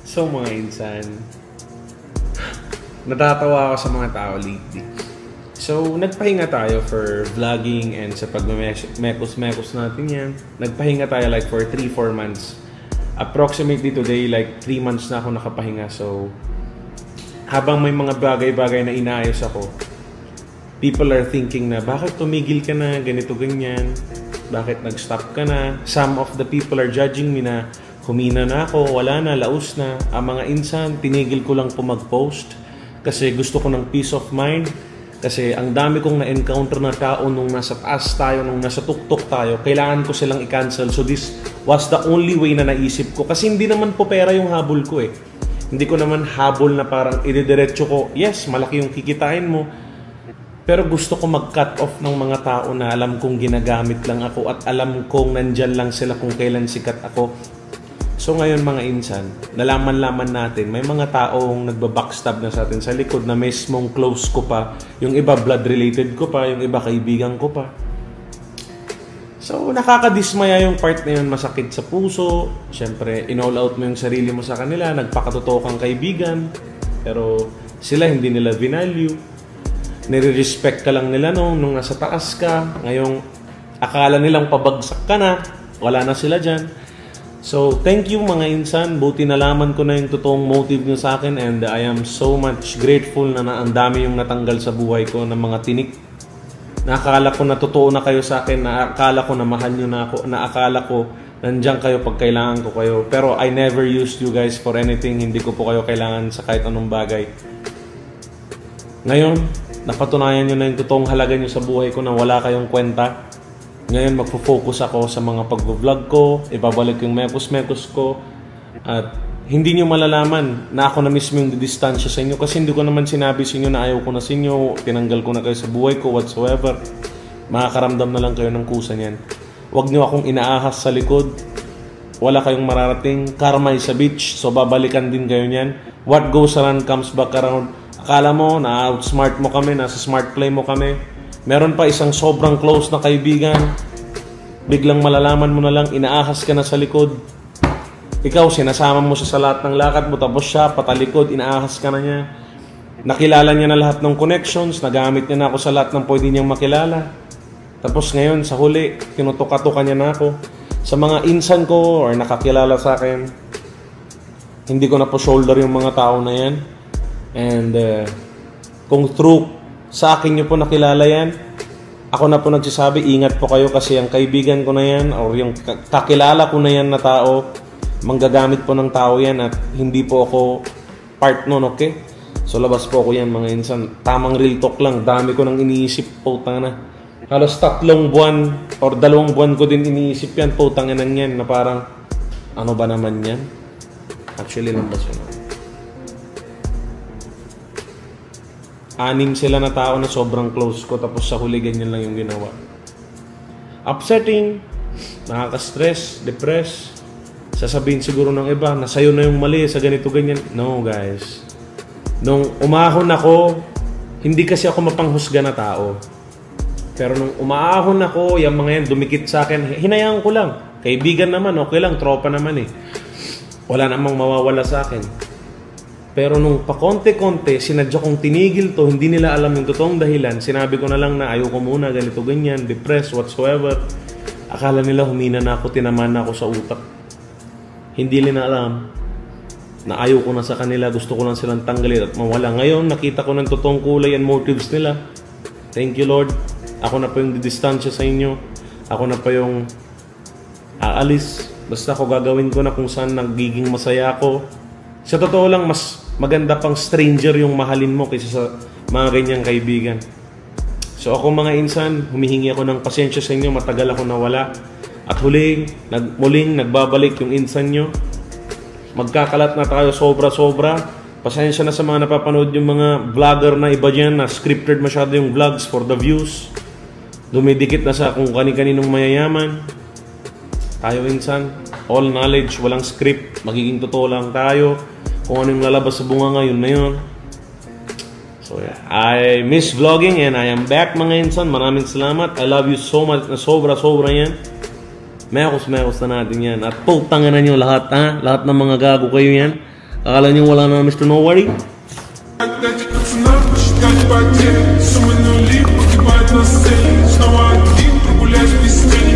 So mga insan, natatawa ako sa mga tao lately. So nagpahinga tayo for vlogging and sa pag-mekos-mekos natin yan. Nagpahinga tayo like for 3-4 months. Approximately today, like 3 months na ako nakapahinga. So habang may mga bagay-bagay na inaayos ako, people are thinking na bakit tumigil ka na, ganito ganyan, bakit nag-stop ka na. Some of the people are judging me na humina na ako, wala na, laos na. Ang mga insan, tinigil ko lang po mag-post kasi gusto ko ng peace of mind. Kasi ang dami kong na-encounter na tao nung nasa taas tayo, nung nasa tuktok tayo, kailangan ko silang i-cancel. So this was the only way na naisip ko. Kasi hindi naman po pera yung habol ko eh. Hindi ko naman habol na parang idediretso ko, yes, malaki yung kikitain mo. Pero gusto ko mag-cut off ng mga tao na alam kong ginagamit lang ako at alam kong nandyan lang sila kung kailan sikat ako. So ngayon mga insan, nalaman-laman natin, may mga taong nagbabackstab na sa atin sa likod na mismong close ko pa, yung iba blood-related ko pa, yung iba kaibigan ko pa. So nakakadismaya yung part na yun, masakit sa puso. Siyempre, in-all out mo yung sarili mo sa kanila, nagpakatotoo kang kaibigan, pero sila hindi nila vinalue. Nire-respect ka lang nila nung nasa taas ka. Ngayong akala nilang pabagsak ka na, wala na sila dyan. So, thank you mga insan. Buti nalaman ko na yung totoong motive nyo sa akin and I am so much grateful na ang dami yung natanggal sa buhay ko ng mga tinik. Naakala ko na totoo na kayo sa akin, naakala ko na mahal nyo na ako, naakala ko nandiyan kayo pag kailangan ko kayo. Pero I never used you guys for anything. Hindi ko po kayo kailangan sa kahit anong bagay. Ngayon, napatunayan nyo na yung totoong halaga nyo sa buhay ko na wala kayong kwenta. Ngayon magpo-focus ako sa mga pag-vlog ko, ibabalik yung mekos-mekos ko, at hindi nyo malalaman na ako na mismo yung distansya sa inyo kasi hindi ko naman sinabi sa inyo na ayaw ko na sa inyo, tinanggal ko na kayo sa buhay ko whatsoever. Makakaramdam na lang kayo ng kusa niyan. Huwag nyo akong inaahas sa likod, wala kayong mararating, karma is a bitch, so babalikan din kayo niyan. What goes around comes back around. Akala mo na outsmart mo kami, nasa smart play mo kami. Meron pa isang sobrang close na kaibigan, biglang malalaman mo na lang, inaahas ka na sa likod. Ikaw, sinasama mo siya sa lahat ng lakad mo, tapos siya, patalikod, inaahas ka na niya. Nakilala niya na lahat ng connections, nagamit niya na ako sa lahat ng pwede niyang makilala. Tapos ngayon, sa huli, tinutuka-tuka niya na ako. Sa mga insan ko, or nakakilala sa akin, hindi ko na po shoulder yung mga tao na yan. And kung true, sa akin nyo po nakilala yan, ako na po nagsasabi, ingat po kayo kasi ang kaibigan ko na yan or yung kakilala ko na yan na tao, manggagamit po ng tao yan at hindi po ako part nun, okay? So labas po ako yan mga insan. Tamang real talk lang, dami ko nang iniisip, putang na. Halos 3 buwan or 2 buwan ko din iniisip yan, putang na yan na parang, ano ba naman yan? Actually lang ba siya na? 6 sila na tao na sobrang close ko tapos sa huli ganyan lang yung ginawa. Upsetting, nakaka-stress, depress. Sasabihin siguro ng iba na sa'yo na yung mali sa ganito ganyan. No guys. Nung umahon ako, hindi kasi ako mapanghusga na tao. Pero nung umahon ako, yung mga yan dumikit sa akin, hinayaan ko lang. Kaibigan naman, okay lang, tropa naman eh. Wala namang mawawala sa akin. Pero nung pakonte-konte, sinadya kong tinigil to, hindi nila alam yung totoong dahilan. Sinabi ko na lang na ayoko muna, ganito, ganyan, depressed, whatsoever. Akala nila humina na ako, tinaman na ako sa utak. Hindi nila alam na ayoko na sa kanila, gusto ko lang silang tanggalin at mawala. Ngayon, nakita ko ng totoong kulay and motives nila. Thank you, Lord. Ako na po yung didistansya sa inyo. Ako na po yung aalis. Basta ako gagawin ko na kung saan nagiging masaya ako. Sa totoo lang, mas maganda pang stranger yung mahalin mo kaysa sa mga ganyang kaibigan. So ako mga insan, humihingi ako ng pasensya sa inyo, matagal ako nawala. At muling nagbabalik yung insan nyo. Magkakalat na tayo sobra-sobra. Pasensya na sa mga napapanood yung mga vlogger na iba dyan na scripted masyado yung vlogs for the views. Dumidikit na sa kung kani-kaninong mayayaman. Tayo insan, all knowledge, walang script, magiging totoo lang tayo. Kung ano yung lalabas sa bunga ngayon na yun. So yeah, I miss vlogging and I am back mga insan. Maraming salamat. I love you so much na sobra-sobra yan. Mekos na natin yan. At putangan na nyo lahat ha. Lahat ng mga gago kayo yan. Akala niyo wala na Mr. No Worry? Отдать пацанам, посчитать потери. Суммы нули, погибать на сцене. Снова один, прогуляюсь без тени.